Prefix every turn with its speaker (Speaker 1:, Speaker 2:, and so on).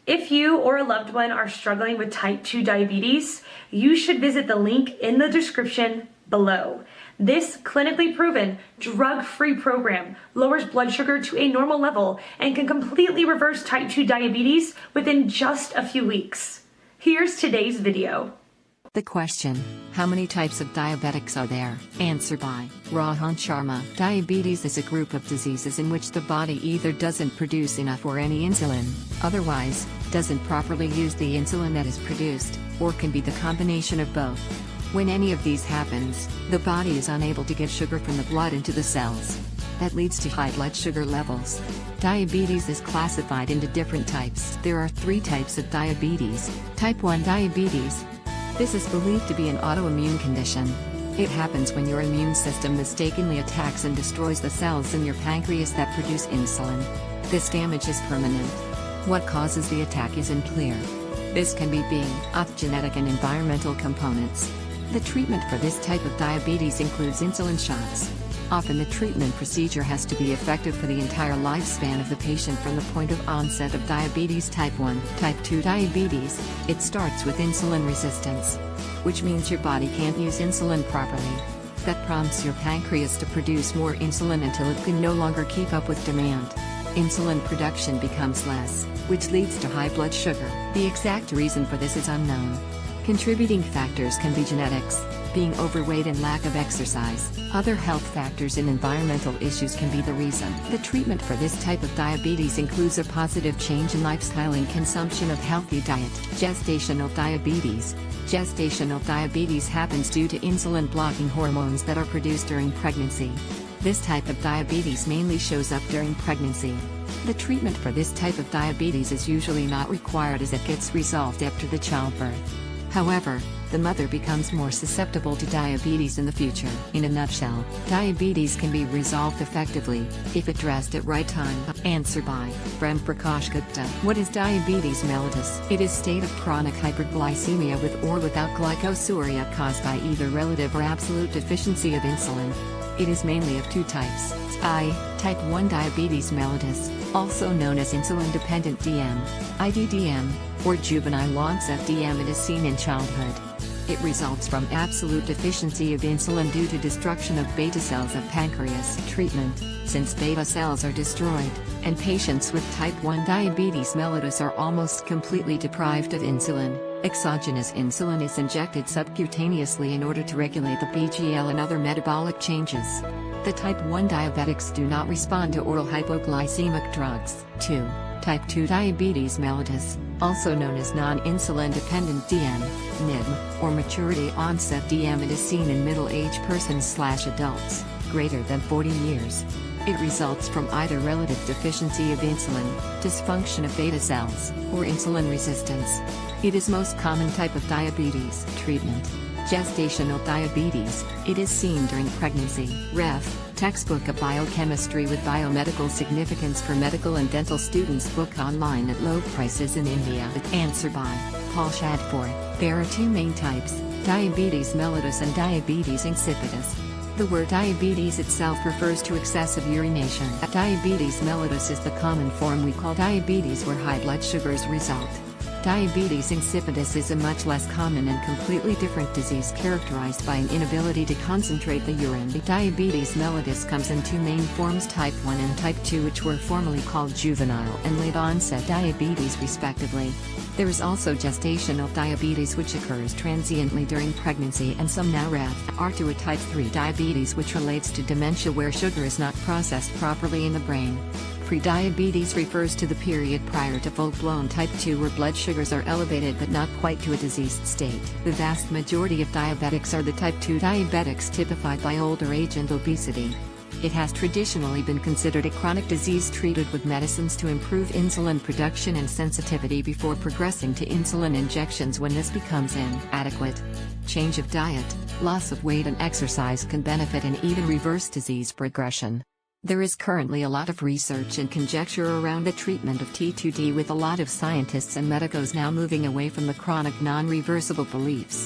Speaker 1: If you or a loved one are struggling with type 2 diabetes, you should visit the link in the description below. This clinically proven, drug-free program lowers blood sugar to a normal level and can completely reverse type 2 diabetes within just a few weeks. Here's today's video.
Speaker 2: The question, how many types of diabetics are there? Answer by Rohan Sharma. Diabetes is a group of diseases in which the body either doesn't produce enough or any insulin, otherwise, doesn't properly use the insulin that is produced, or can be the combination of both. When any of these happens, the body is unable to get sugar from the blood into the cells. That leads to high blood sugar levels. Diabetes is classified into different types. There are 3 types of diabetes. Type 1 diabetes. This is believed to be an autoimmune condition. It happens when your immune system mistakenly attacks and destroys the cells in your pancreas that produce insulin. This damage is permanent. What causes the attack is unclear. This can be of genetic and environmental components. The treatment for this type of diabetes includes insulin shots. Often the treatment procedure has to be effective for the entire lifespan of the patient from the point of onset of diabetes type 1. Type 2 diabetes, it starts with insulin resistance, which means your body can't use insulin properly. That prompts your pancreas to produce more insulin until it can no longer keep up with demand. Insulin production becomes less, which leads to high blood sugar. The exact reason for this is unknown. Contributing factors can be genetics, being overweight and lack of exercise. Other health factors and environmental issues can be the reason. The treatment for this type of diabetes includes a positive change in lifestyle and consumption of healthy diet. Gestational diabetes. Gestational diabetes happens due to insulin-blocking hormones that are produced during pregnancy. This type of diabetes mainly shows up during pregnancy. The treatment for this type of diabetes is usually not required as it gets resolved after the childbirth. However, the mother becomes more susceptible to diabetes in the future. In a nutshell, diabetes can be resolved effectively, if addressed at right time. Answer by Prem Prakash Gupta. What is diabetes mellitus? It is state of chronic hyperglycemia with or without glycosuria caused by either relative or absolute deficiency of insulin. It is mainly of 2 types. Type 1 diabetes mellitus, also known as insulin-dependent DM, IDDM, or juvenile onset DM. It is seen in childhood. It results from absolute deficiency of insulin due to destruction of beta cells of pancreas. Treatment. Since beta cells are destroyed, and patients with type 1 diabetes mellitus are almost completely deprived of insulin, exogenous insulin is injected subcutaneously in order to regulate the BGL and other metabolic changes. The type 1 diabetics do not respond to oral hypoglycemic drugs. 2. Type 2 diabetes mellitus, also known as non-insulin dependent DM, NIDM, or maturity onset DM. It is seen in middle-aged persons/adults, greater than 40 years. It results from either relative deficiency of insulin, dysfunction of beta cells, or insulin resistance. It is most common type of diabetes. Treatment. Gestational diabetes, it is seen during pregnancy. Ref. Textbook of Biochemistry with Biomedical Significance for Medical and Dental Students. Book online at low prices in India. Answer by Paul Shadfor. There are 2 main types, diabetes mellitus and diabetes insipidus. The word diabetes itself refers to excessive urination. Diabetes mellitus is the common form we call diabetes where high blood sugars result. Diabetes insipidus is a much less common and completely different disease characterized by an inability to concentrate the urine. Diabetes mellitus comes in 2 main forms, type 1 and type 2, which were formerly called juvenile and late onset diabetes respectively. There is also gestational diabetes, which occurs transiently during pregnancy, and some now are to a type 3 diabetes, which relates to dementia where sugar is not processed properly in the brain. Prediabetes refers to the period prior to full-blown type 2 where blood sugars are elevated but not quite to a diseased state. The vast majority of diabetics are the type 2 diabetics typified by older age and obesity. It has traditionally been considered a chronic disease treated with medicines to improve insulin production and sensitivity before progressing to insulin injections when this becomes inadequate. Change of diet, loss of weight and exercise can benefit and even reverse disease progression. There is currently a lot of research and conjecture around the treatment of T2D, with a lot of scientists and medicos now moving away from the chronic non-reversible beliefs.